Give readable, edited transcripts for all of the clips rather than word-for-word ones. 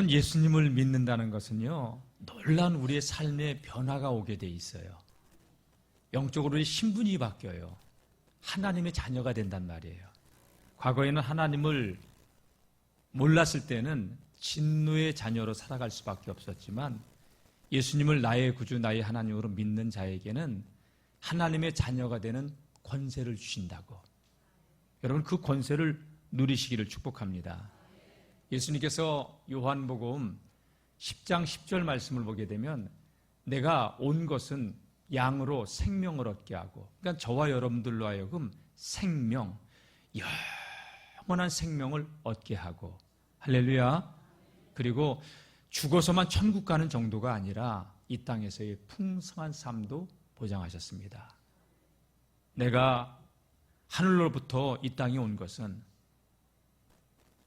여러분, 예수님을 믿는다는 것은요, 놀라운 우리의 삶의 변화가 오게 돼 있어요. 영적으로 우리 신분이 바뀌어요. 하나님의 자녀가 된단 말이에요. 과거에는 하나님을 몰랐을 때는 진노의 자녀로 살아갈 수밖에 없었지만, 예수님을 나의 구주, 나의 하나님으로 믿는 자에게는 하나님의 자녀가 되는 권세를 주신다고. 여러분, 그 권세를 누리시기를 축복합니다. 예수님께서 요한복음 10장 10절 말씀을 보게 되면, 내가 온 것은 양으로 생명을 얻게 하고, 그러니까 저와 여러분들로 하여금 생명, 영원한 생명을 얻게 하고, 할렐루야. 그리고 죽어서만 천국 가는 정도가 아니라 이 땅에서의 풍성한 삶도 보장하셨습니다. 내가 하늘로부터 이 땅에 온 것은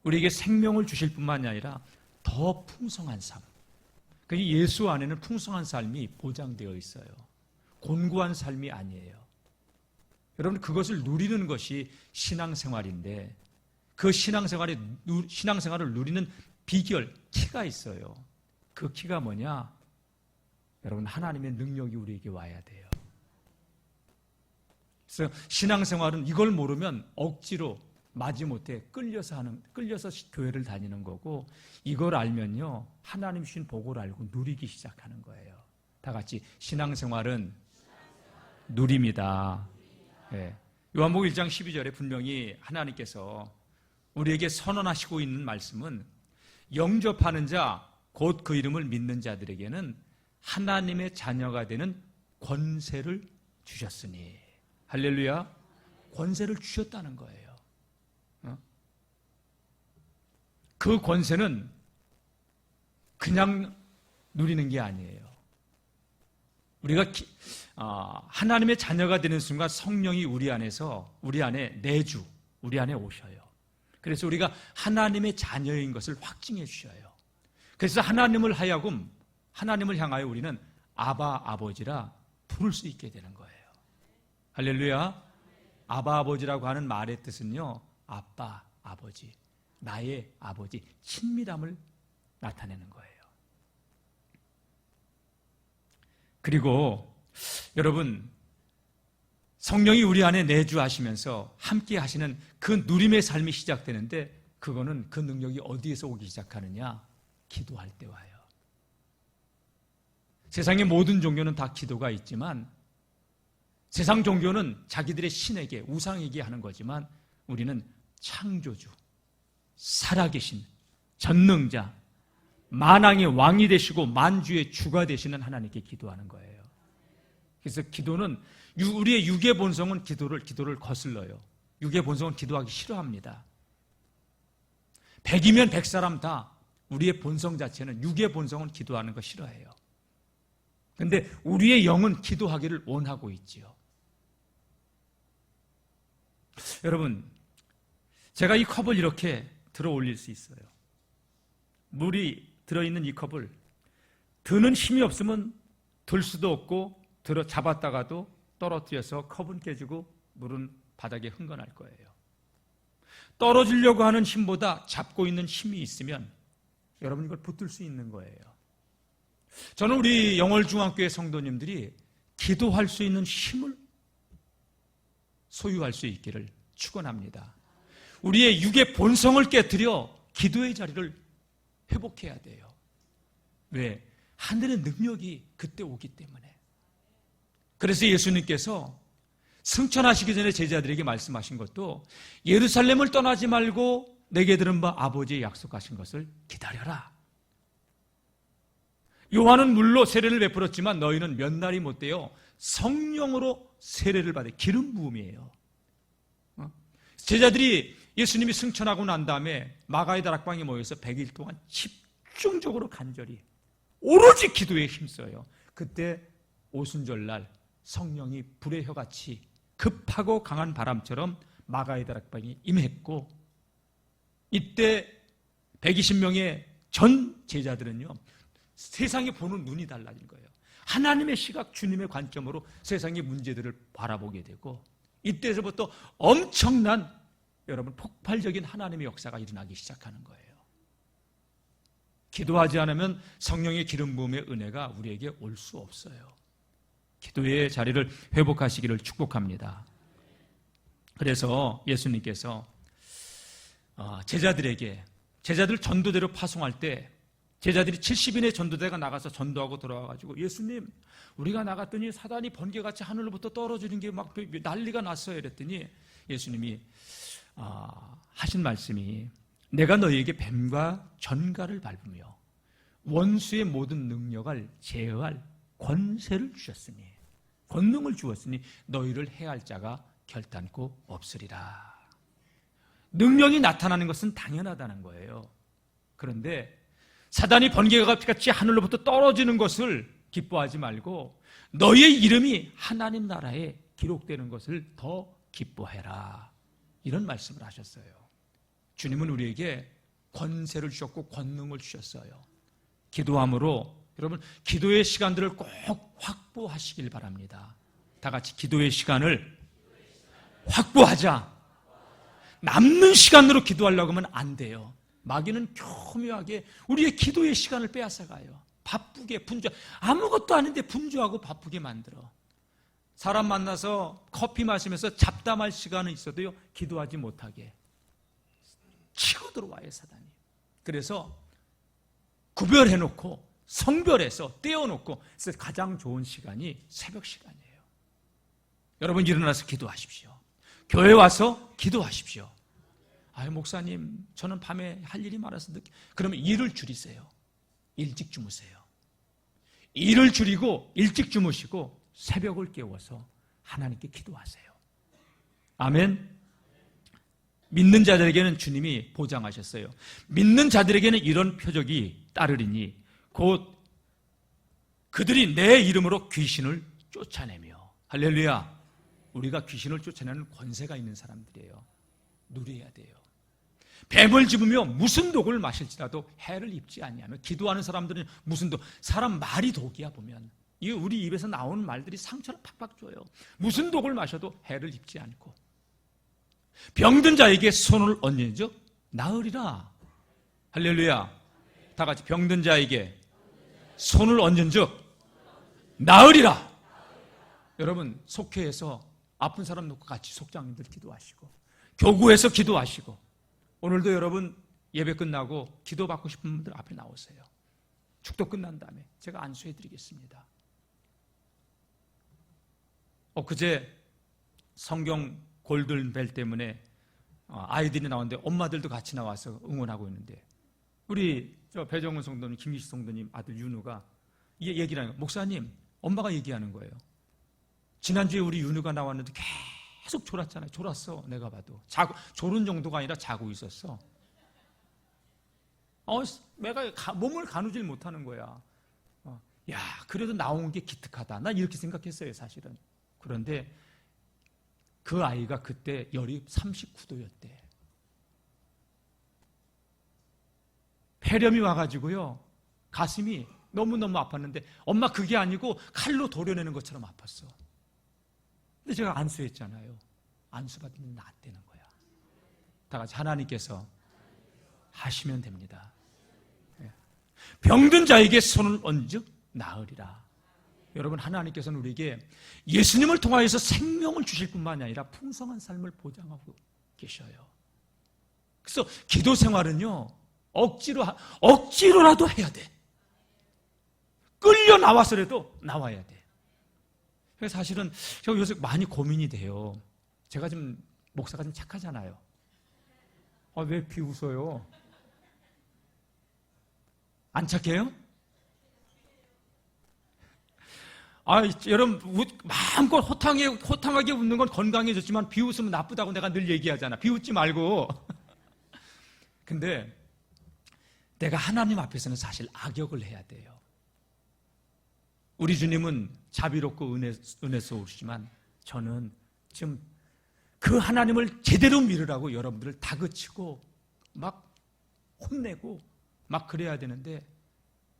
우리에게 생명을 주실 뿐만이 아니라 더 풍성한 삶. 예수 안에는 풍성한 삶이 보장되어 있어요. 곤고한 삶이 아니에요. 여러분, 그것을 누리는 것이 신앙생활인데, 그 신앙생활을 누리는 비결, 키가 있어요. 그 키가 뭐냐? 여러분, 하나님의 능력이 우리에게 와야 돼요. 그래서 신앙생활은 이걸 모르면 억지로 마지못해 끌려서 교회를 다니는 거고, 이걸 알면요, 하나님 주신 복을 알고 누리기 시작하는 거예요. 다 같이 신앙생활은 누립니다. 네. 요한복음 1장 12절에 분명히 하나님께서 우리에게 선언하시고 있는 말씀은, 영접하는 자, 곧 그 이름을 믿는 자들에게는 하나님의 자녀가 되는 권세를 주셨으니. 할렐루야. 권세를 주셨다는 거예요. 그 권세는 그냥 누리는 게 아니에요. 우리가 하나님의 자녀가 되는 순간 성령이 우리 안에 내주, 우리 안에 오셔요. 그래서 우리가 하나님의 자녀인 것을 확증해 주셔요. 그래서 하나님을 향하여 우리는 아바 아버지라 부를 수 있게 되는 거예요. 할렐루야. 아바 아버지라고 하는 말의 뜻은요, 아빠, 아버지, 나의 아버지, 친밀함을 나타내는 거예요. 그리고 여러분, 성령이 우리 안에 내주하시면서 함께 하시는 그 누림의 삶이 시작되는데, 그거는 그 능력이 어디에서 오기 시작하느냐? 기도할 때 와요. 세상의 모든 종교는 다 기도가 있지만, 세상 종교는 자기들의 신에게, 우상에게 하는 거지만, 우리는 창조주, 살아계신 전능자, 만왕의 왕이 되시고 만주의 주가 되시는 하나님께 기도하는 거예요. 그래서 기도는, 우리의 육의 본성은 기도를 거슬러요. 육의 본성은 기도하기 싫어합니다. 100이면 100사람 다 우리의 본성 자체는, 육의 본성은 기도하는 거 싫어해요. 그런데 우리의 영은 기도하기를 원하고 있지요. 여러분, 제가 이 컵을 이렇게 들어 올릴 수 있어요. 물이 들어있는 이 컵을 드는 힘이 없으면 들 수도 없고, 잡았다가도 떨어뜨려서 컵은 깨지고 물은 바닥에 흥건할 거예요. 떨어지려고 하는 힘보다 잡고 있는 힘이 있으면 여러분, 이걸 붙들 수 있는 거예요. 저는 우리 영월중앙교회 성도님들이 기도할 수 있는 힘을 소유할 수 있기를 축원합니다. 우리의 육의 본성을 깨뜨려 기도의 자리를 회복해야 돼요. 왜? 하늘의 능력이 그때 오기 때문에. 그래서 예수님께서 승천하시기 전에 제자들에게 말씀하신 것도, 예루살렘을 떠나지 말고 내게 들은 바 아버지의 약속하신 것을 기다려라. 요한은 물로 세례를 베풀었지만 너희는 몇 날이 못 되어 성령으로 세례를 받아. 기름 부음이에요. 제자들이 예수님이 승천하고 난 다음에 마가의 다락방에 모여서 100일 동안 집중적으로 간절히 오로지 기도에 힘써요. 그때 오순절날 성령이 불의 혀같이 급하고 강한 바람처럼 마가의 다락방에 임했고, 이때 120명의 전 제자들은요, 세상에 보는 눈이 달라진 거예요. 하나님의 시각, 주님의 관점으로 세상의 문제들을 바라보게 되고, 이때서부터 엄청난, 여러분, 폭발적인 하나님의 역사가 일어나기 시작하는 거예요. 기도하지 않으면 성령의 기름 부음의 은혜가 우리에게 올 수 없어요. 기도의 자리를 회복하시기를 축복합니다. 그래서 예수님께서 제자들 전도대로 파송할 때 제자들이 70인의 전도대가 나가서 전도하고 돌아와가지고 예수님, 우리가 나갔더니 사단이 번개같이 하늘로부터 떨어지는 게 막 난리가 났어요. 이랬더니 예수님이 하신 말씀이 내가 너희에게 뱀과 전갈을 밟으며 원수의 모든 능력을 제어할 권세를 주셨으니, 권능을 주었으니 너희를 해할 자가 결단코 없으리라. 능력이 나타나는 것은 당연하다는 거예요. 그런데 사단이 번개같이 하늘로부터 떨어지는 것을 기뻐하지 말고 너희의 이름이 하나님 나라에 기록되는 것을 더 기뻐해라. 이런 말씀을 하셨어요. 주님은 우리에게 권세를 주셨고 권능을 주셨어요. 기도함으로 여러분, 기도의 시간들을 꼭 확보하시길 바랍니다. 다 같이 기도의 시간을 확보하자. 남는 시간으로 기도하려고 하면 안 돼요. 마귀는 교묘하게 우리의 기도의 시간을 빼앗아가요. 바쁘게 아무것도 아닌데 분주하고 바쁘게 만들어. 사람 만나서 커피 마시면서 잡담할 시간은 있어도요, 기도하지 못하게 치고 들어와요, 사단이. 그래서 구별해놓고 성별해서 떼어놓고, 그래서 가장 좋은 시간이 새벽 시간이에요. 여러분, 일어나서 기도하십시오. 교회 와서 기도하십시오. 아유, 목사님, 저는 밤에 할 일이 많아서 그러면 일을 줄이세요. 일찍 주무세요. 일을 줄이고 일찍 주무시고 새벽을 깨워서 하나님께 기도하세요. 아멘. 믿는 자들에게는 주님이 보장하셨어요. 믿는 자들에게는 이런 표적이 따르리니 곧 그들이 내 이름으로 귀신을 쫓아내며. 할렐루야. 우리가 귀신을 쫓아내는 권세가 있는 사람들이에요. 누려야 돼요. 뱀을 집으며 무슨 독을 마실지라도 해를 입지 아니하며. 기도하는 사람들은 무슨 독, 사람 말이 독이야. 보면 이 우리 입에서 나오는 말들이 상처를 팍팍 줘요. 무슨 독을 마셔도 해를 입지 않고. 병든 자에게 손을 얹은즉 나으리라. 할렐루야. 다 같이 병든 자에게 손을 얹은즉 나으리라. 여러분, 속회에서 아픈 사람 놓고 같이 속장님들 기도하시고, 교구에서 기도하시고, 오늘도 여러분 예배 끝나고 기도받고 싶은 분들 앞에 나오세요. 축도 끝난 다음에 제가 안수해드리겠습니다. 그제 성경 골든벨 때문에 아이들이 나왔는데 엄마들도 같이 나와서 응원하고 있는데, 우리 배정훈 성도님, 김기식 성도님 아들 윤우가 얘기를 하는 거예요. 목사님, 엄마가 얘기하는 거예요. 지난주에 우리 윤우가 나왔는데 계속 졸았잖아요. 졸았어. 내가 봐도 졸은 정도가 아니라 자고 있었어. 내가 몸을 가누질 못하는 거야. 야, 그래도 나온 게 기특하다. 난 이렇게 생각했어요, 사실은. 그런데 그 아이가 그때 열이 39도였대. 폐렴이 와가지고요, 가슴이 너무너무 아팠는데 엄마 그게 아니고 칼로 도려내는 것처럼 아팠어. 근데 제가 안수했잖아요. 안수받으면 낫다는 거야. 다 같이 하나님께서 하시면 됩니다. 병든 자에게 손을 얹즉 나으리라. 여러분, 하나님께서는 우리에게 예수님을 통하여서 생명을 주실 뿐만 아니라 풍성한 삶을 보장하고 계셔요. 그래서 기도 생활은요, 억지로라도 해야 돼. 끌려 나와서라도 나와야 돼. 그래서 사실은 제가 요새 많이 고민이 돼요. 제가 좀 목사가 좀 착하잖아요. 왜 비웃어요? 안 착해요? 여러분, 마음껏 호탕하게 웃는 건 건강해졌지만 비웃으면 나쁘다고 내가 늘 얘기하잖아. 비웃지 말고. 근데 내가 하나님 앞에서는 사실 악역을 해야 돼요. 우리 주님은 자비롭고 은혜스러우시지만 저는 지금 그 하나님을 제대로 믿으라고 여러분들을 다그치고 막 혼내고 막 그래야 되는데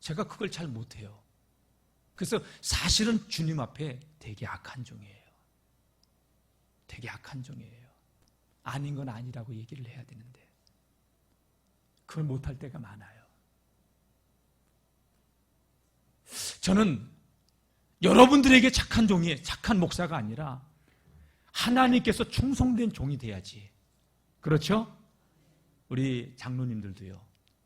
제가 그걸 잘 못해요. 그래서 사실은 주님 앞에 되게 악한 종이에요. 되게 악한 종이에요. 아닌 건 아니라고 얘기를 해야 되는데 그걸 못할 때가 많아요. 저는 여러분들에게 착한 종이, 착한 목사가 아니라 하나님께서 충성된 종이 돼야지. 그렇죠? 우리 장로님들도요,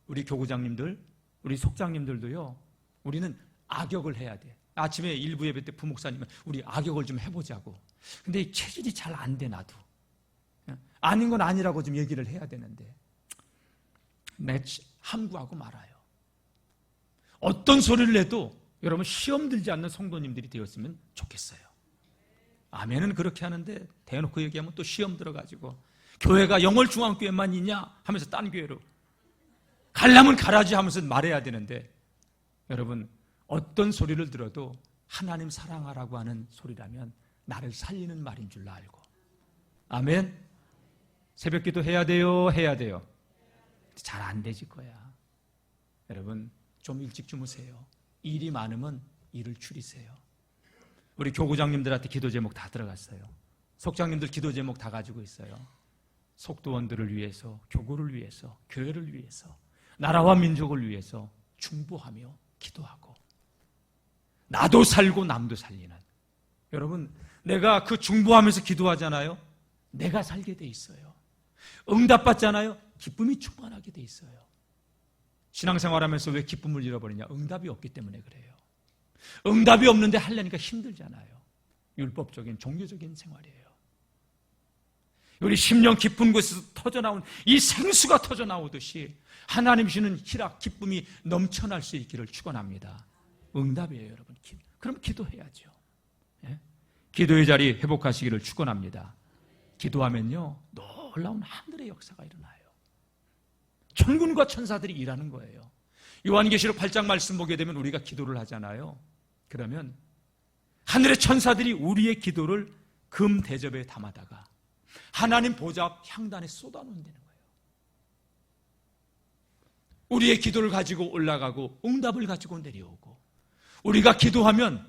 우리 교구장님들, 우리 속장님들도요, 우리는 악역을 해야 돼. 아침에 일부 예배 때 부목사님은 우리 악역을 좀 해보자고. 근데 체질이 잘 안 돼, 나도. 아닌 건 아니라고 좀 얘기를 해야 되는데 함구하고 말아요. 어떤 소리를 해도 여러분 시험 들지 않는 성도님들이 되었으면 좋겠어요. 아멘은 그렇게 하는데 대놓고 얘기하면 또 시험 들어가지고 교회가 영월중앙교회만 있냐 하면서 딴 교회로 가려면 가라지 하면서 말해야 되는데, 여러분 어떤 소리를 들어도 하나님 사랑하라고 하는 소리라면 나를 살리는 말인 줄 알고. 아멘. 새벽기도 해야 돼요, 해야 돼요. 잘 안 되질 거야. 여러분 좀 일찍 주무세요. 일이 많으면 일을 줄이세요. 우리 교구장님들한테 기도 제목 다 들어갔어요. 속장님들 기도 제목 다 가지고 있어요. 속도원들을 위해서, 교구를 위해서, 교회를 위해서, 나라와 민족을 위해서 중보하며 기도하고, 나도 살고 남도 살리는. 여러분 내가 그 중보하면서 기도하잖아요. 내가 살게 돼 있어요. 응답받잖아요. 기쁨이 충만하게 돼 있어요. 신앙생활하면서 왜 기쁨을 잃어버리냐? 응답이 없기 때문에 그래요. 응답이 없는데 하려니까 힘들잖아요. 율법적인 종교적인 생활이에요. 우리 심령 깊은 곳에서 터져나온 이 생수가 터져나오듯이 하나님 주시는 희락, 기쁨이 넘쳐날 수 있기를 축원합니다. 응답이에요, 여러분. 그럼 기도해야죠. 예? 기도의 자리 회복하시기를 축원합니다. 기도하면요 놀라운 하늘의 역사가 일어나요. 천군과 천사들이 일하는 거예요. 요한계시록 8장 말씀 보게 되면 우리가 기도를 하잖아요. 그러면 하늘의 천사들이 우리의 기도를 금 대접에 담아다가 하나님 보좌 앞 향단에 쏟아놓는다는 거예요. 우리의 기도를 가지고 올라가고 응답을 가지고 내려오고, 우리가 기도하면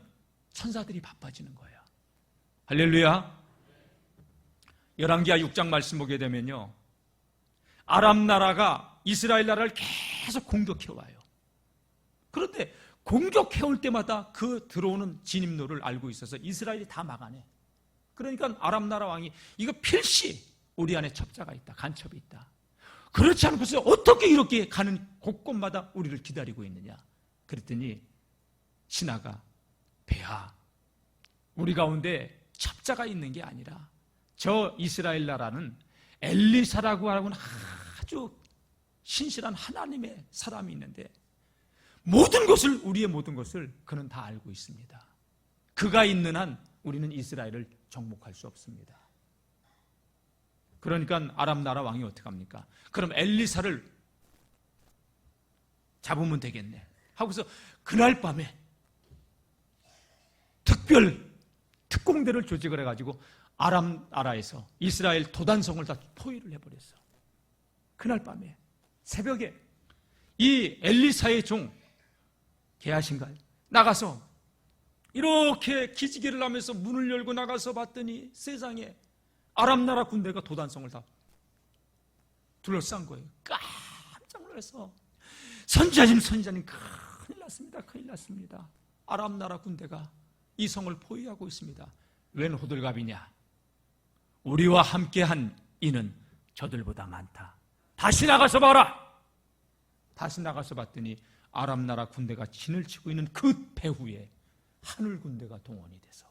천사들이 바빠지는 거야. 할렐루야. 열왕기하 6장 말씀 보게 되면요, 아람 나라가 이스라엘 나라를 계속 공격해와요. 그런데 공격해올 때마다 그 들어오는 진입로를 알고 있어서 이스라엘이 다 막아내. 그러니까 아람 나라 왕이 이거 필시 우리 안에 첩자가 있다, 간첩이 있다. 그렇지 않고서 어떻게 이렇게 가는 곳곳마다 우리를 기다리고 있느냐. 그랬더니 신하가, 배하, 우리 가운데 첩자가 있는 게 아니라 저 이스라엘 나라는 엘리사라고 하는 아주 신실한 하나님의 사람이 있는데 모든 것을, 우리의 모든 것을 그는 다 알고 있습니다. 그가 있는 한 우리는 이스라엘을 정복할 수 없습니다. 그러니까 아람 나라 왕이 어떻게 합니까? 그럼 엘리사를 잡으면 되겠네 하고서 그날 밤에 특별 특공대를 조직을 해가지고 아람 나라에서 이스라엘 도단성을 다 포위를 해버렸어. 그날 밤에 새벽에 이 엘리사의 종 게하신가요? 나가서 이렇게 기지개를 하면서 문을 열고 나가서 봤더니 세상에 아람 나라 군대가 도단성을 다 둘러싼 거예요. 깜짝 놀라서 선지자님 큰일 났습니다. 큰일 났습니다. 아람 나라 군대가 이 성을 포위하고 있습니다. 웬 호들갑이냐? 우리와 함께한 이는 저들보다 많다. 다시 나가서 봐라. 다시 나가서 봤더니 아람 나라 군대가 진을 치고 있는 그 배후에 하늘 군대가 동원이 돼서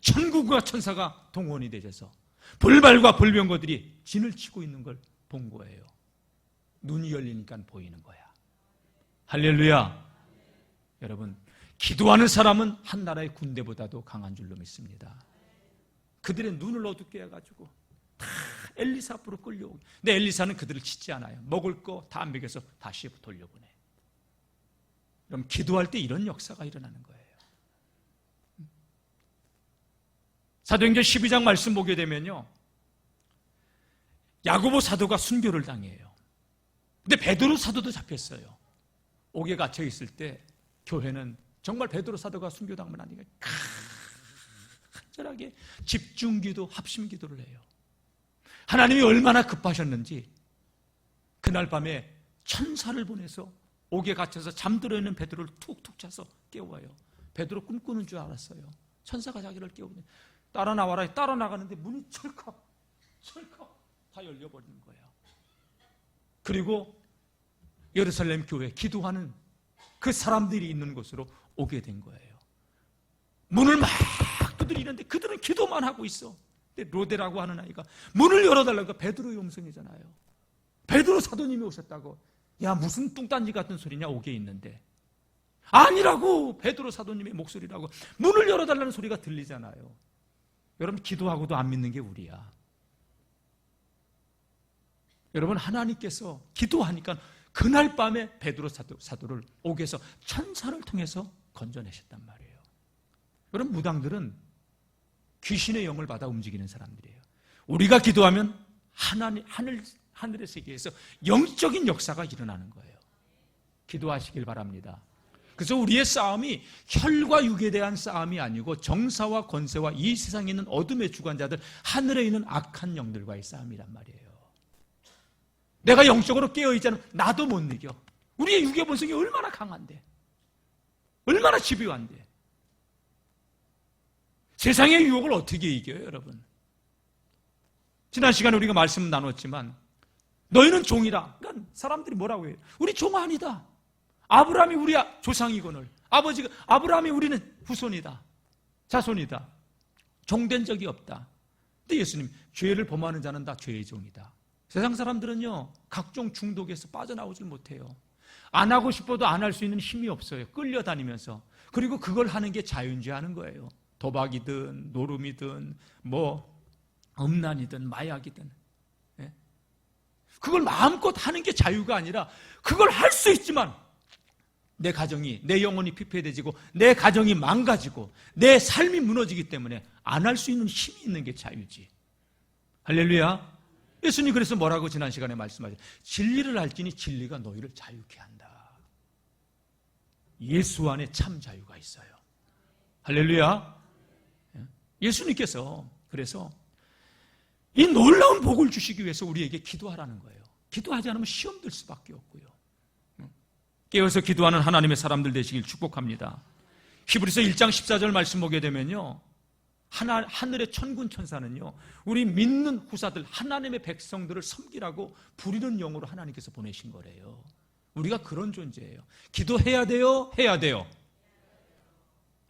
천국과 천사가 동원이 되셔서 불발과 불병거들이 진을 치고 있는 걸 본 거예요. 눈이 열리니까 보이는 거야. 할렐루야. 여러분, 기도하는 사람은 한 나라의 군대보다도 강한 줄로 믿습니다. 그들의 눈을 어둡게 해가지고 다 엘리사 앞으로 끌려오고, 근데 엘리사는 그들을 짓지 않아요. 먹을 거 다 안 먹여서 다시 돌려보내. 그럼 기도할 때 이런 역사가 일어나는 거예요. 사도행전 12장 말씀 보게 되면요, 야고보 사도가 순교를 당해요. 근데 베드로 사도도 잡혔어요. 옥에 갇혀 있을 때 교회는 정말 베드로 사도가 순교당하면 안 되니까 간절하게 집중기도, 합심기도를 해요. 하나님이 얼마나 급하셨는지 그날 밤에 천사를 보내서 옥에 갇혀서 잠들어 있는 베드로를 툭툭 차서 깨워요. 베드로 꿈꾸는 줄 알았어요. 천사가 자기를 깨우는, 따라 나와라. 따라 나가는데 문이 철컥 다 열려버리는 거예요. 그리고 예루살렘 교회 기도하는 그 사람들이 있는 곳으로 오게 된 거예요. 문을 막 두드리는데 그들은 기도만 하고 있어. 근데 로데라고 하는 아이가 문을 열어달라고, 베드로의 음성이잖아요. 베드로 사도님이 오셨다고. 야, 무슨 뚱딴지 같은 소리냐, 옥에 있는데. 아니라고, 베드로 사도님의 목소리라고. 문을 열어달라는 소리가 들리잖아요. 여러분, 기도하고도 안 믿는 게 우리야. 여러분, 하나님께서 기도하니까 그날 밤에 베드로 사도를 옥에서 천사를 통해서 건져내셨단 말이에요. 여러분, 무당들은 귀신의 영을 받아 움직이는 사람들이에요. 우리가 기도하면 하늘의 세계에서 영적인 역사가 일어나는 거예요. 기도하시길 바랍니다. 그래서 우리의 싸움이 혈과 육에 대한 싸움이 아니고 정사와 권세와 이 세상에 있는 어둠의 주관자들, 하늘에 있는 악한 영들과의 싸움이란 말이에요. 내가 영적으로 깨어있잖아. 나도 못 이겨. 우리의 육의 본성이 얼마나 강한데, 얼마나 집요한데. 세상의 유혹을 어떻게 이겨요, 여러분? 지난 시간에 우리가 말씀 나눴지만 너희는 종이라. 그러니까 사람들이 뭐라고 해요? 우리 종 아니다. 아브라함이 우리 조상이거늘, 아버지가 아브라함이 우리는 후손이다, 자손이다. 종된 적이 없다. 근데 예수님, 죄를 범하는 자는 다 죄의 종이다. 세상 사람들은요, 각종 중독에서 빠져나오질 못해요. 안 하고 싶어도 안 할 수 있는 힘이 없어요. 끌려다니면서. 그리고 그걸 하는 게 자유인지하는 거예요. 도박이든 노름이든 음란이든 마약이든. 예? 그걸 마음껏 하는 게 자유가 아니라, 그걸 할 수 있지만 내 가정이, 내 영혼이 피폐해지고 내 가정이 망가지고 내 삶이 무너지기 때문에 안 할 수 있는 힘이 있는 게 자유지. 할렐루야. 예수님 그래서 뭐라고 지난 시간에 말씀하셨죠? 진리를 알지니 진리가 너희를 자유케 한다. 예수 안에 참 자유가 있어요. 할렐루야. 예수님께서 그래서 이 놀라운 복을 주시기 위해서 우리에게 기도하라는 거예요. 기도하지 않으면 시험 들 수밖에 없고요. 깨어서 기도하는 하나님의 사람들 되시길 축복합니다. 히브리서 1장 14절 말씀 보게 되면요, 하늘의 천군 천사는요, 우리 믿는 후사들, 하나님의 백성들을 섬기라고 부리는 영으로 하나님께서 보내신 거래요. 우리가 그런 존재예요. 기도해야 돼요? 해야 돼요?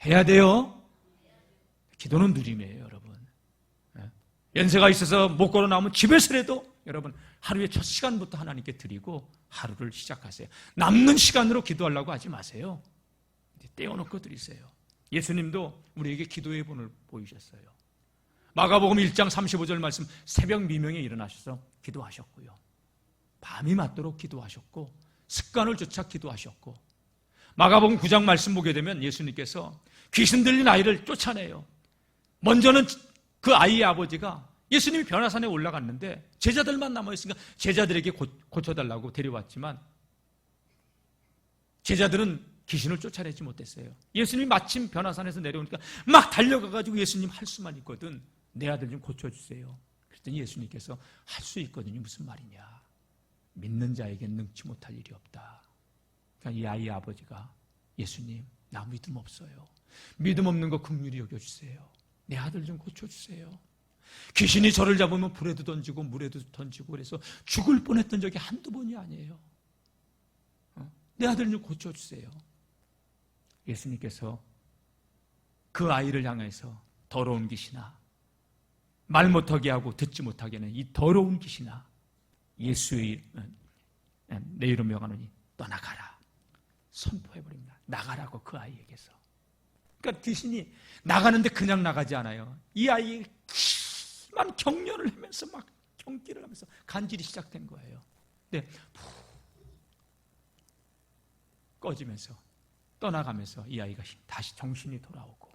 해야 돼요? 기도는 누림이에요, 여러분. 연세가 있어서 못 걸어 나오면 집에서라도 여러분 하루의 첫 시간부터 하나님께 드리고 하루를 시작하세요. 남는 시간으로 기도하려고 하지 마세요. 떼어놓고 드리세요. 예수님도 우리에게 기도의 본을 보이셨어요. 마가복음 1장 35절 말씀, 새벽 미명에 일어나셔서 기도하셨고요, 밤이 맞도록 기도하셨고, 습관을 쫓아 기도하셨고, 마가복음 9장 말씀 보게 되면 예수님께서 귀신 들린 아이를 쫓아내요. 먼저는 그 아이의 아버지가 예수님이 변화산에 올라갔는데 제자들만 남아있으니까 제자들에게 고쳐달라고 데려왔지만 제자들은 귀신을 쫓아내지 못했어요. 예수님이 마침 변화산에서 내려오니까 막 달려가가지고 예수님 할 수만 있거든, 내 아들 좀 고쳐주세요. 그랬더니 예수님께서 할 수 있거든요. 무슨 말이냐, 믿는 자에겐 능치 못할 일이 없다. 그러니까 이 아이의 아버지가, 예수님 나 믿음 없어요. 믿음 없는 거 긍휼히 여겨주세요. 내 아들 좀 고쳐주세요. 귀신이 저를 잡으면 불에도 던지고 물에도 던지고 그래서 죽을 뻔했던 적이 한두 번이 아니에요. 내 아들 좀 고쳐주세요. 예수님께서 그 아이를 향해서 더러운 귀신아, 말 못하게 하고 듣지 못하게 하는 이 더러운 귀신아, 예수의 내 이름 명하노니 떠나가라 선포해버립니다. 나가라고 그 아이에게서. 그러니까 귀신이 나가는데 그냥 나가지 않아요. 이 아이의 심한 경련을 하면서 막 경기를 하면서 간질이 시작된 거예요. 근데 꺼지면서 떠나가면서 이 아이가 다시 정신이 돌아오고.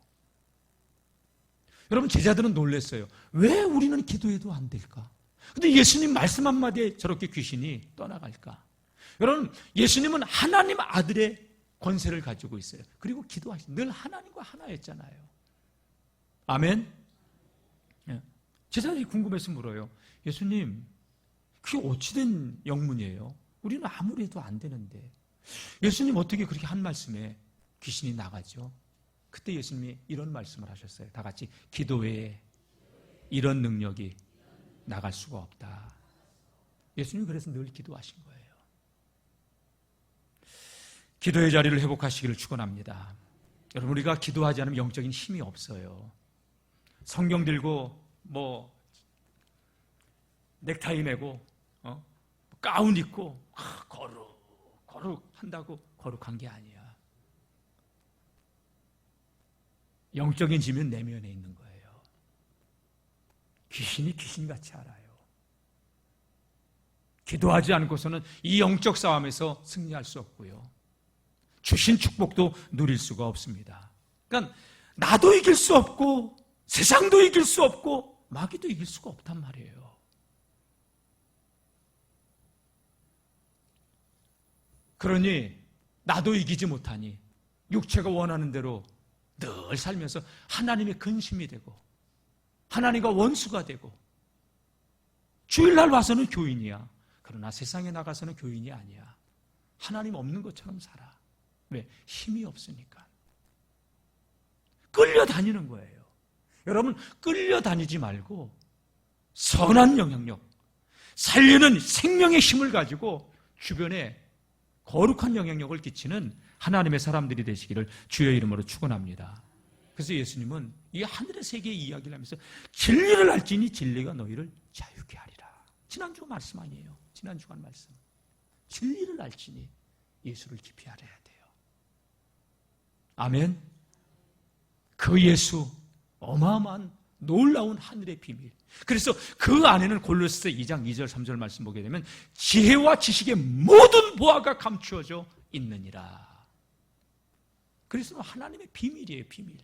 여러분, 제자들은 놀랐어요. 왜 우리는 기도해도 안 될까? 근데 예수님 말씀 한마디에 저렇게 귀신이 떠나갈까? 여러분, 예수님은 하나님 아들의 권세를 가지고 있어요. 그리고 기도하시죠. 늘 하나님과 하나였잖아요. 아멘? 제자들이 궁금해서 물어요. 예수님, 그게 어찌된 영문이에요? 우리는 아무리 해도 안 되는데. 예수님 어떻게 그렇게 한 말씀에 귀신이 나가죠. 그때 예수님이 이런 말씀을 하셨어요. 다 같이 기도에 이런 능력이 나갈 수가 없다. 예수님이 그래서 늘 기도하신 거예요. 기도의 자리를 회복하시기를 축원합니다. 여러분, 우리가 기도하지 않으면 영적인 힘이 없어요. 성경 들고 넥타이 매고 가운 입고 거룩 한다고 거룩한 게 아니야. 영적인 짐은 내면에 있는 거예요. 귀신이 귀신같이 알아요. 기도하지 않고서는 이 영적 싸움에서 승리할 수 없고요. 주신 축복도 누릴 수가 없습니다. 그러니까 나도 이길 수 없고 세상도 이길 수 없고 마귀도 이길 수가 없단 말이에요. 그러니 나도 이기지 못하니 육체가 원하는 대로 늘 살면서 하나님의 근심이 되고 하나님과 원수가 되고 주일날 와서는 교인이야. 그러나 세상에 나가서는 교인이 아니야. 하나님 없는 것처럼 살아. 왜? 힘이 없으니까. 끌려다니는 거예요. 여러분, 끌려다니지 말고 선한 영향력, 살리는 생명의 힘을 가지고 주변에 거룩한 영향력을 끼치는 하나님의 사람들이 되시기를 주의 이름으로 축원합니다. 그래서 예수님은 이 하늘의 세계의 이야기를 하면서 진리를 알지니 진리가 너희를 자유케 하리라. 지난주 말씀 아니에요. 지난주간 말씀. 진리를 알지니 예수를 깊이 알아야 돼요. 아멘. 그 예수, 어마어마한 놀라운 하늘의 비밀. 그래서 그 안에는 골로새서 2장 2절 3절 말씀 보게 되면 지혜와 지식의 모든 보화가 감추어져 있느니라. 그래서 하나님의 비밀이에요. 비밀.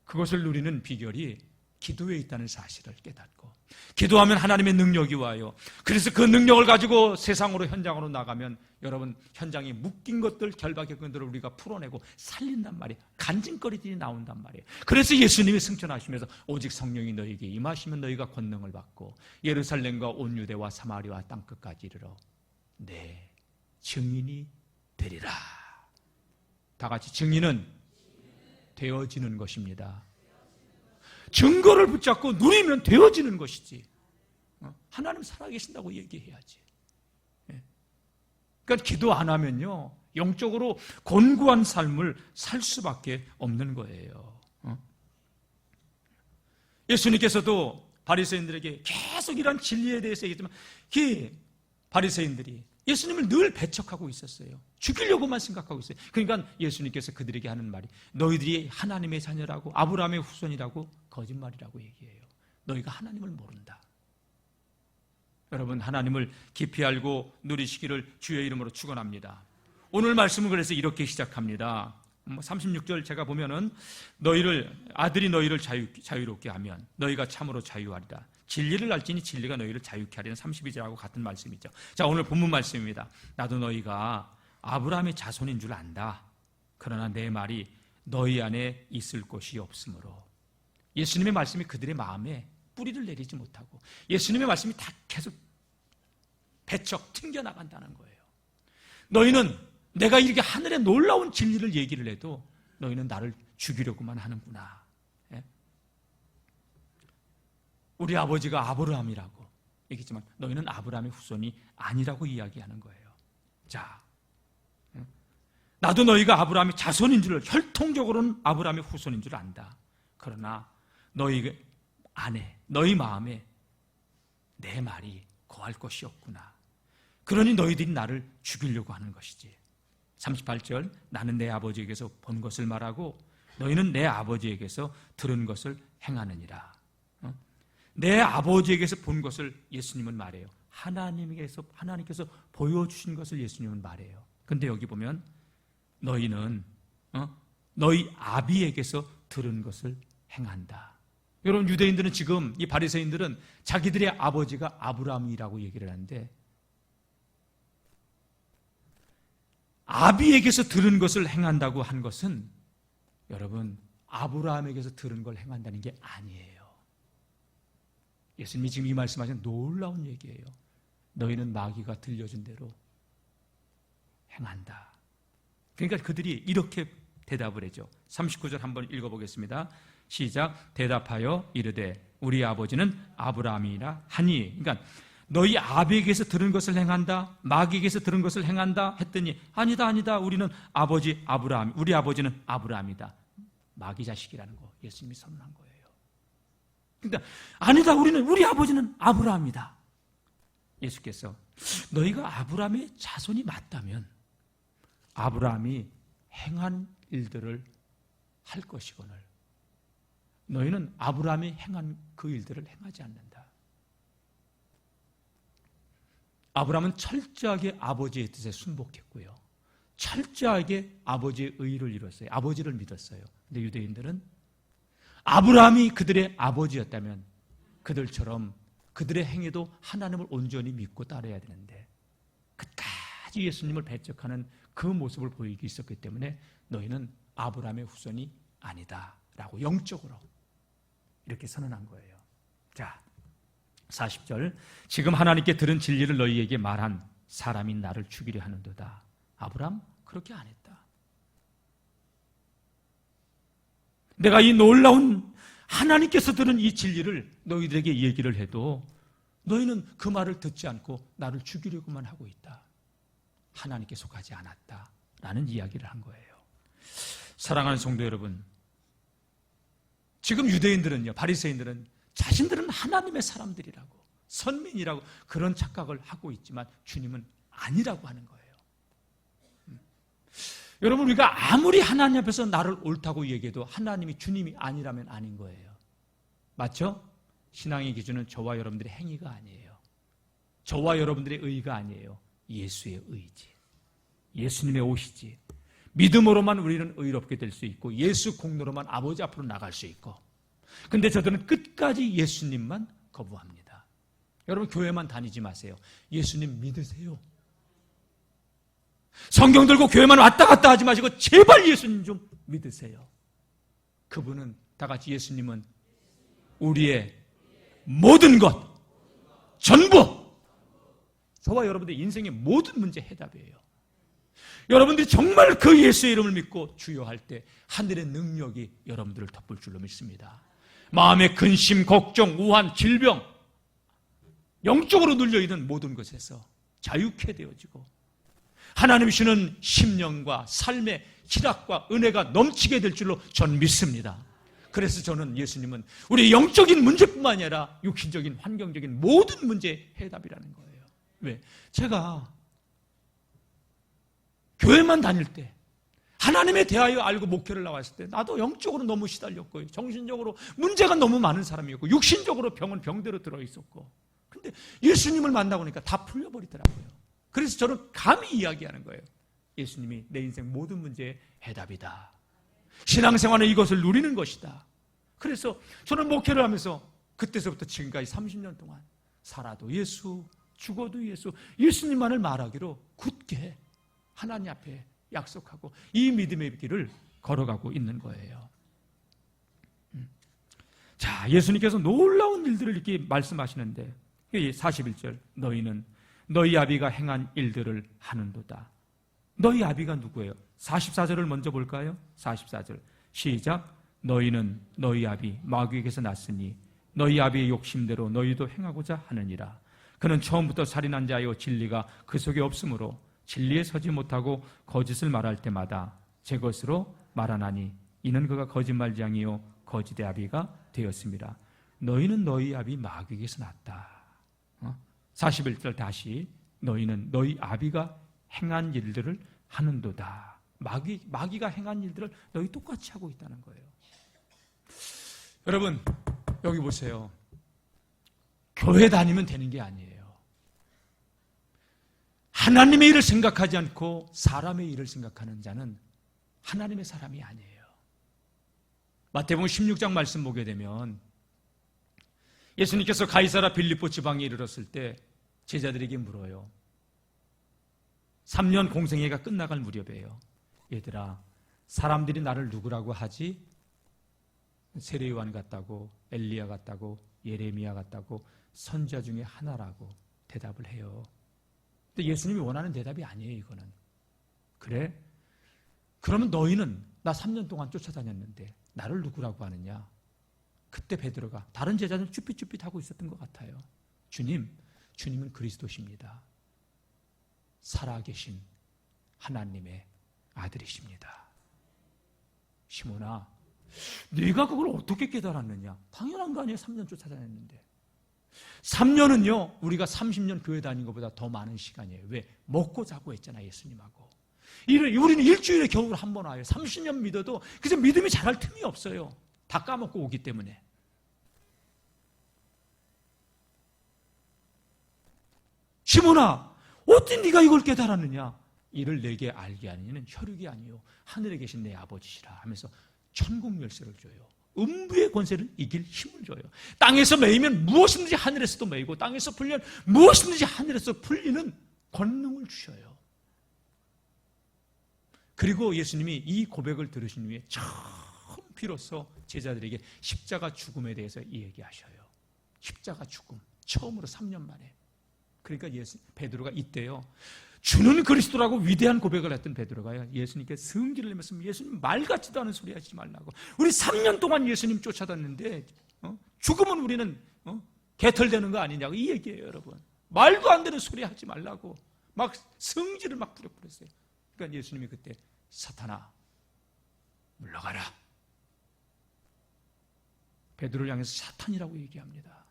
그것을 누리는 비결이 기도에 있다는 사실을 깨닫고 기도하면 하나님의 능력이 와요. 그래서 그 능력을 가지고 세상으로 현장으로 나가면 여러분 현장에 묶인 것들 결박의 것들을 우리가 풀어내고 살린단 말이에요. 간증거리들이 나온단 말이에요. 그래서 예수님이 승천하시면서 오직 성령이 너희에게 임하시면 너희가 권능을 받고 예루살렘과 온 유대와 사마리아와 땅끝까지 이르러 내 증인이 되리라. 다 같이 증인은 되어지는 것입니다. 증거를 붙잡고 누리면 되어지는 것이지. 하나님 살아계신다고 얘기해야지. 그러니까 기도 안 하면요 영적으로 곤고한 삶을 살 수밖에 없는 거예요. 예수님께서도 바리새인들에게 계속 이런 진리에 대해서 얘기했지만 그 바리새인들이 예수님을 늘 배척하고 있었어요. 죽이려고만 생각하고 있어요. 그러니까 예수님께서 그들에게 하는 말이 너희들이 하나님의 자녀라고 아브라함의 후손이라고 거짓말이라고 얘기해요. 너희가 하나님을 모른다. 여러분 하나님을 깊이 알고 누리시기를 주의 이름으로 축원합니다. 오늘 말씀은 그래서 이렇게 시작합니다. 36절 제가 보면은 아들이 너희를 자유롭게 하면 너희가 참으로 자유하리라. 진리를 알지니 진리가 너희를 자유케 하리는 32절하고 같은 말씀이죠. 자, 오늘 본문 말씀입니다. 나도 너희가 아브라함의 자손인 줄 안다. 그러나 내 말이 너희 안에 있을 곳이 없으므로. 예수님의 말씀이 그들의 마음에 뿌리를 내리지 못하고 예수님의 말씀이 다 계속 배척 튕겨나간다는 거예요. 너희는 내가 이렇게 하늘의 놀라운 진리를 얘기를 해도 너희는 나를 죽이려고만 하는구나. 우리 아버지가 아브라함이라고 얘기했지만 너희는 아브라함의 후손이 아니라고 이야기하는 거예요. 자, 나도 너희가 아브라함의 자손인 줄 혈통적으로는 아브라함의 후손인 줄 안다. 그러나 너희 안에 너희 마음에 내 말이 거할 것이 없구나. 그러니 너희들이 나를 죽이려고 하는 것이지. 38절 나는 내 아버지에게서 본 것을 말하고 너희는 내 아버지에게서 들은 것을 행하느니라. 내 아버지에게서 본 것을 예수님은 말해요. 하나님께서 보여주신 것을 예수님은 말해요. 근데 여기 보면 너희는 너희 아비에게서 들은 것을 행한다. 여러분 유대인들은 지금 이 바리새인들은 자기들의 아버지가 아브라함이라고 얘기를 하는데 아비에게서 들은 것을 행한다고 한 것은 여러분 아브라함에게서 들은 걸 행한다는 게 아니에요. 예수님이 지금 이 말씀하신 놀라운 얘기예요. 너희는 마귀가 들려준 대로 행한다. 그러니까 그들이 이렇게 대답을 해죠. 39절 한번 읽어보겠습니다. 시작. 대답하여 이르되 우리 아버지는 아브라함이라 하니. 그러니까 너희 아비에게서 들은 것을 행한다, 마귀에게서 들은 것을 행한다 했더니 아니다 우리는 아버지 아브라함, 우리 아버지는 아브라함이다. 마귀 자식이라는 거 예수님이 선언한 거예요. 그러니까 아니다, 우리 아버지는 아브라함이다. 예수께서 너희가 아브라함의 자손이 맞다면 아브라함이 행한 일들을 할 것이거늘 너희는 아브라함이 행한 그 일들을 행하지 않는다. 아브라함은 철저하게 아버지의 뜻에 순복했고요, 철저하게 아버지의 의를 이뤘어요. 아버지를 믿었어요. 근데 유대인들은 아브라함이 그들의 아버지였다면 그들처럼 그들의 행위도 하나님을 온전히 믿고 따라야 되는데 끝까지 예수님을 배척하는 그 모습을 보이기 있었기 때문에 너희는 아브라함의 후손이 아니다라고 영적으로 이렇게 선언한 거예요. 자, 40절. 지금 하나님께 들은 진리를 너희에게 말한 사람이 나를 죽이려 하는도다. 아브라함 그렇게 안 했다. 내가 이 놀라운 하나님께서 들은 이 진리를 너희들에게 얘기를 해도 너희는 그 말을 듣지 않고 나를 죽이려고만 하고 있다. 하나님께 속하지 않았다라는 이야기를 한 거예요. 사랑하는 성도 여러분, 지금 유대인들은요, 바리새인들은 자신들은 하나님의 사람들이라고, 선민이라고 그런 착각을 하고 있지만 주님은 아니라고 하는 거예요. 여러분, 우리가 아무리 하나님 앞에서 나를 옳다고 얘기해도 하나님이 주님이 아니라면 아닌 거예요. 맞죠? 신앙의 기준은 저와 여러분들의 행위가 아니에요. 저와 여러분들의 의가 아니에요. 예수의 의지, 예수님의 옷이지. 믿음으로만 우리는 의롭게 될 수 있고 예수 공로로만 아버지 앞으로 나갈 수 있고, 근데 저들은 끝까지 예수님만 거부합니다. 여러분, 교회만 다니지 마세요. 예수님 믿으세요. 성경 들고 교회만 왔다 갔다 하지 마시고 제발 예수님 좀 믿으세요. 그분은 다 같이 예수님은 우리의 모든 것, 전부, 저와 여러분들의 인생의 모든 문제 해답이에요. 여러분들이 정말 그 예수의 이름을 믿고 주여할 때 하늘의 능력이 여러분들을 덮을 줄로 믿습니다. 마음의 근심, 걱정, 우한, 질병, 영적으로 눌려있는 모든 것에서 자유케 되어지고 하나님이 주는 심령과 삶의 희락과 은혜가 넘치게 될 줄로 전 믿습니다. 그래서 저는 예수님은 우리 영적인 문제뿐만 아니라 육신적인, 환경적인 모든 문제의 해답이라는 거예요. 왜? 제가 교회만 다닐 때, 하나님에 대하여 알고 목회를 나왔을 때 나도 영적으로 너무 시달렸고 정신적으로 문제가 너무 많은 사람이었고 육신적으로 병은 병대로 들어있었고, 근데 예수님을 만나고 나니까 다 풀려버리더라고요. 그래서 저는 감히 이야기하는 거예요. 예수님이 내 인생 모든 문제의 해답이다. 신앙생활은 이것을 누리는 것이다. 그래서 저는 목회를 하면서 그때서부터 지금까지 30년 동안 살아도 예수, 죽어도 예수, 예수님만을 말하기로 굳게 하나님 앞에 약속하고 이 믿음의 길을 걸어가고 있는 거예요. 자, 예수님께서 놀라운 일들을 이렇게 말씀하시는데 41절, 너희는 너희 아비가 행한 일들을 하는도다. 너희 아비가 누구예요? 44절을 먼저 볼까요? 44절 시작. 너희는 너희 아비 마귀에게서 났으니 너희 아비의 욕심대로 너희도 행하고자 하느니라. 그는 처음부터 살인한 자요 진리가 그 속에 없으므로 진리에 서지 못하고 거짓을 말할 때마다 제 것으로 말하나니 이는 그가 거짓말장이요 거짓의 아비가 되었습니다. 너희는 너희 아비 마귀에게서 났다. 41절 다시, 너희는 너희 아비가 행한 일들을 하는도다. 마귀가 행한 일들을 너희 똑같이 하고 있다는 거예요. 여러분, 여기 보세요. 교회 다니면 되는 게 아니에요. 하나님의 일을 생각하지 않고 사람의 일을 생각하는 자는 하나님의 사람이 아니에요. 마태복음 16장 말씀 보게 되면 예수님께서 가이사라 빌립보 지방에 이르렀을 때 제자들에게 물어요. 3년 공생애가 끝나갈 무렵이에요. 얘들아, 사람들이 나를 누구라고 하지? 세례 요한 같다고, 엘리야 같다고, 예레미야 같다고, 선지자 중에 하나라고 대답을 해요. 근데 예수님이 원하는 대답이 아니에요, 이거는. 그래? 그러면 너희는 나 3년 동안 쫓아다녔는데 나를 누구라고 하느냐? 그때 베드로가 다른 제자들은 쭈삣쭈삣하고 있었던 것 같아요. 주님은 그리스도십니다. 살아계신 하나님의 아들이십니다. 시몬아, 네가 그걸 어떻게 깨달았느냐? 당연한 거 아니에요. 3년 쫓아다녔는데. 3년은요, 우리가 30년 교회 다닌 것보다 더 많은 시간이에요. 왜? 먹고 자고 했잖아, 예수님하고. 우리는 일주일에 겨우 한 번 와요. 30년 믿어도 그저 믿음이 자랄 틈이 없어요. 다 까먹고 오기 때문에. 시몬아, 어떻게 네가 이걸 깨달았느냐? 이를 내게 알게 하니는 혈육이 아니요 하늘에 계신 내 아버지시라 하면서 천국 열쇠를 줘요. 음부의 권세를 이길 힘을 줘요. 땅에서 매이면 무엇이든지 하늘에서도 매이고 땅에서 풀리면 무엇이든지 하늘에서 풀리는 권능을 주셔요. 그리고 예수님이 이 고백을 들으신 후에 처음 비로소 제자들에게 십자가 죽음에 대해서 얘기하셔요. 십자가 죽음, 처음으로 3년 만에. 그러니까 베드로가 이때요, 주는 그리스도라고 위대한 고백을 했던 베드로가요, 예수님께 성질을 내면서 예수님 말 같지도 않은 소리 하지 말라고. 우리 3년 동안 예수님 쫓아다녔는데 죽으면 우리는 개털되는 거 아니냐고 이 얘기예요. 여러분, 말도 안 되는 소리 하지 말라고 막 성질을 막 부려버렸어요. 그러니까 예수님이 그때 사탄아 물러가라, 베드로를 향해서 사탄이라고 얘기합니다.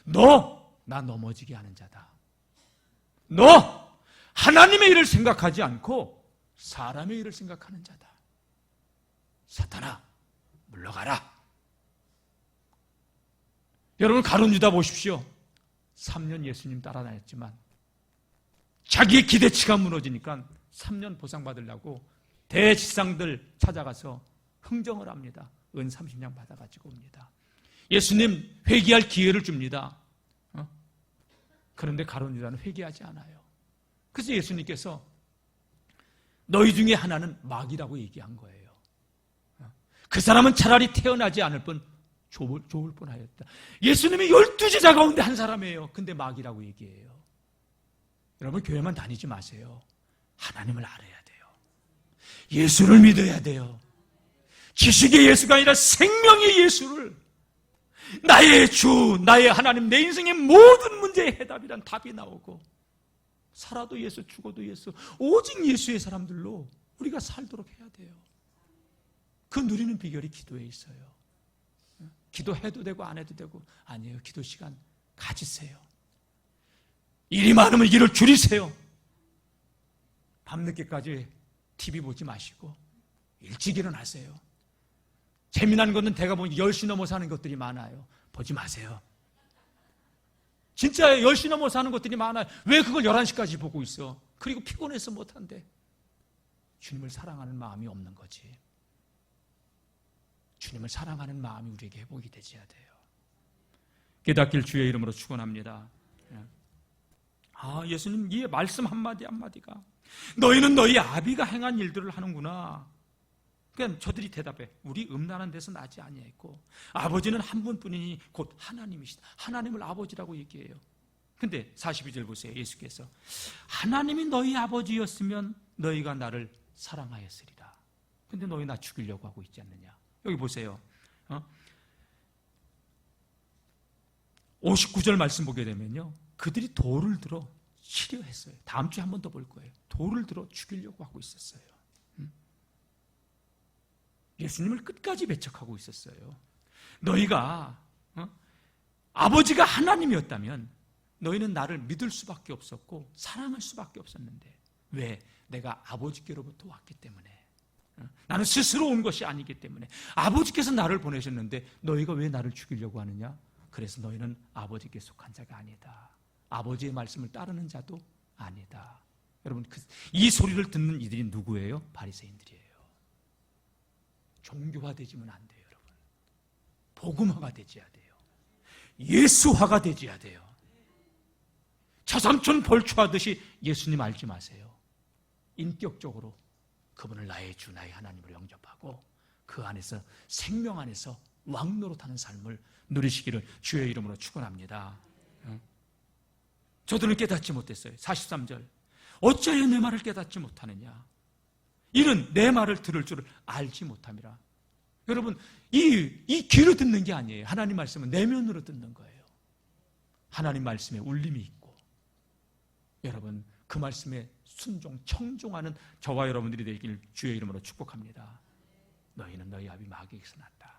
너 나 넘어지게 하는 자다. 너 하나님의 일을 생각하지 않고 사람의 일을 생각하는 자다. 사탄아 물러가라. 여러분, 가룟 유다 보십시오. 3년 예수님 따라다녔지만 자기의 기대치가 무너지니까 3년 보상받으려고 대지상들 찾아가서 흥정을 합니다. 은 30냥 받아가지고 옵니다. 예수님 회개할 기회를 줍니다. 그런데 가룟 유다는 회개하지 않아요. 그래서 예수님께서 너희 중에 하나는 마귀라고 얘기한 거예요. 그 사람은 차라리 태어나지 않을 뿐 좋을 뻔하였다. 예수님이 12제자 가운데 한 사람이에요. 근데 마귀라고 얘기해요. 여러분, 교회만 다니지 마세요. 하나님을 알아야 돼요. 예수를 믿어야 돼요. 지식의 예수가 아니라 생명의 예수를, 나의 주, 나의 하나님, 내 인생의 모든 문제의 해답이란 답이 나오고, 살아도 예수, 죽어도 예수, 오직 예수의 사람들로 우리가 살도록 해야 돼요. 그 누리는 비결이 기도에 있어요. 기도해도 되고 안 해도 되고 아니에요. 기도 시간 가지세요. 일이 많으면 일을 줄이세요. 밤늦게까지 TV 보지 마시고 일찍 일어나세요. 재미난 것은 대가 보니 10시 넘어서 하는 것들이 많아요. 보지 마세요. 진짜 10시 넘어서 하는 것들이 많아요. 왜 그걸 11시까지 보고 있어? 그리고 피곤해서 못한대. 주님을 사랑하는 마음이 없는 거지. 주님을 사랑하는 마음이 우리에게 회복이 되어야 돼요. 깨닫길 주의 이름으로 축원합니다. 예수님 이 말씀 한마디 한마디가 너희는 너희 아비가 행한 일들을 하는구나. 그러니까 저들이 대답해, 우리 음란한 데서 나지 아니했고 아버지는 한 분뿐이니 곧 하나님이시다. 하나님을 아버지라고 얘기해요. 근데 42절 보세요. 예수께서 하나님이 너희 아버지였으면 너희가 나를 사랑하였으리라. 근데 너희 나 죽이려고 하고 있지 않느냐. 여기 보세요. 59절 말씀 보게 되면요, 그들이 돌을 들어 치려 했어요. 다음 주에 한 번 더 볼 거예요. 돌을 들어 죽이려고 하고 있었어요. 예수님을 끝까지 배척하고 있었어요. 너희가 아버지가 하나님이었다면 너희는 나를 믿을 수밖에 없었고 사랑할 수밖에 없었는데, 왜? 내가 아버지께로부터 왔기 때문에. 나는 스스로 온 것이 아니기 때문에 아버지께서 나를 보내셨는데 너희가 왜 나를 죽이려고 하느냐? 그래서 너희는 아버지께 속한 자가 아니다. 아버지의 말씀을 따르는 자도 아니다. 여러분, 이 소리를 듣는 이들이 누구예요? 바리새인들이에요. 종교화되지면 안 돼요, 여러분. 복음화가 되어야 돼요. 예수화가 되어야 돼요. 차삼촌 벌초하듯이 예수님 알지 마세요. 인격적으로 그분을 나의 주, 나의 하나님으로 영접하고 그 안에서, 생명 안에서 왕노릇하는 삶을 누리시기를 주의 이름으로 축원합니다. 저들은 깨닫지 못했어요. 43절 어찌하여 내 말을 깨닫지 못하느냐. 이는 내 말을 들을 줄을 알지 못함이라. 여러분, 이 귀로 듣는 게 아니에요. 하나님 말씀은 내면으로 듣는 거예요. 하나님 말씀에 울림이 있고, 여러분 그 말씀에 순종, 청종하는 저와 여러분들이 되길 주의 이름으로 축복합니다. 너희는 너희 아비 마귀에게서 났다.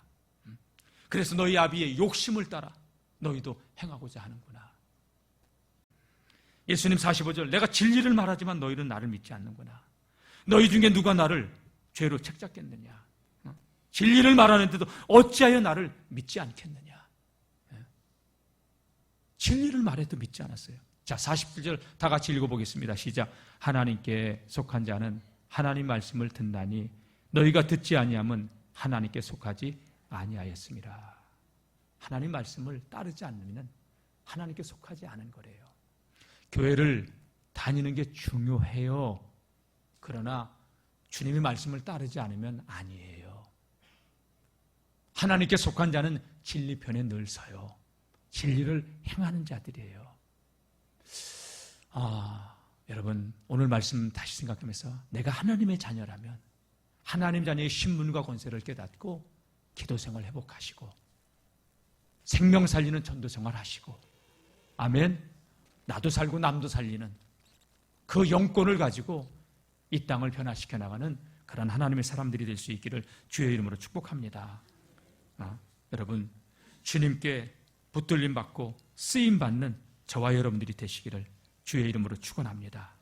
그래서 너희 아비의 욕심을 따라 너희도 행하고자 하는구나. 예수님 45절, 내가 진리를 말하지만 너희는 나를 믿지 않는구나. 너희 중에 누가 나를 죄로 책잡겠느냐. 진리를 말하는데도 어찌하여 나를 믿지 않겠느냐. 진리를 말해도 믿지 않았어요. 자, 47절 다 같이 읽어보겠습니다. 시작. 하나님께 속한 자는 하나님 말씀을 듣나니 너희가 듣지 아니함은 하나님께 속하지 아니하였습니다. 하나님 말씀을 따르지 않으면 하나님께 속하지 않은 거래요. 교회를 다니는 게 중요해요. 그러나 주님의 말씀을 따르지 않으면 아니에요. 하나님께 속한 자는 진리편에 늘 서요. 진리를 행하는 자들이에요. 여러분 오늘 말씀 다시 생각하면서 내가 하나님의 자녀라면 하나님 자녀의 신분과 권세를 깨닫고 기도생활 회복하시고 생명 살리는 전도생활 하시고, 아멘, 나도 살고 남도 살리는 그 영권을 가지고 이 땅을 변화시켜 나가는 그런 하나님의 사람들이 될 수 있기를 주의 이름으로 축복합니다. 여러분 주님께 붙들림 받고 쓰임 받는 저와 여러분들이 되시기를 주의 이름으로 축원합니다.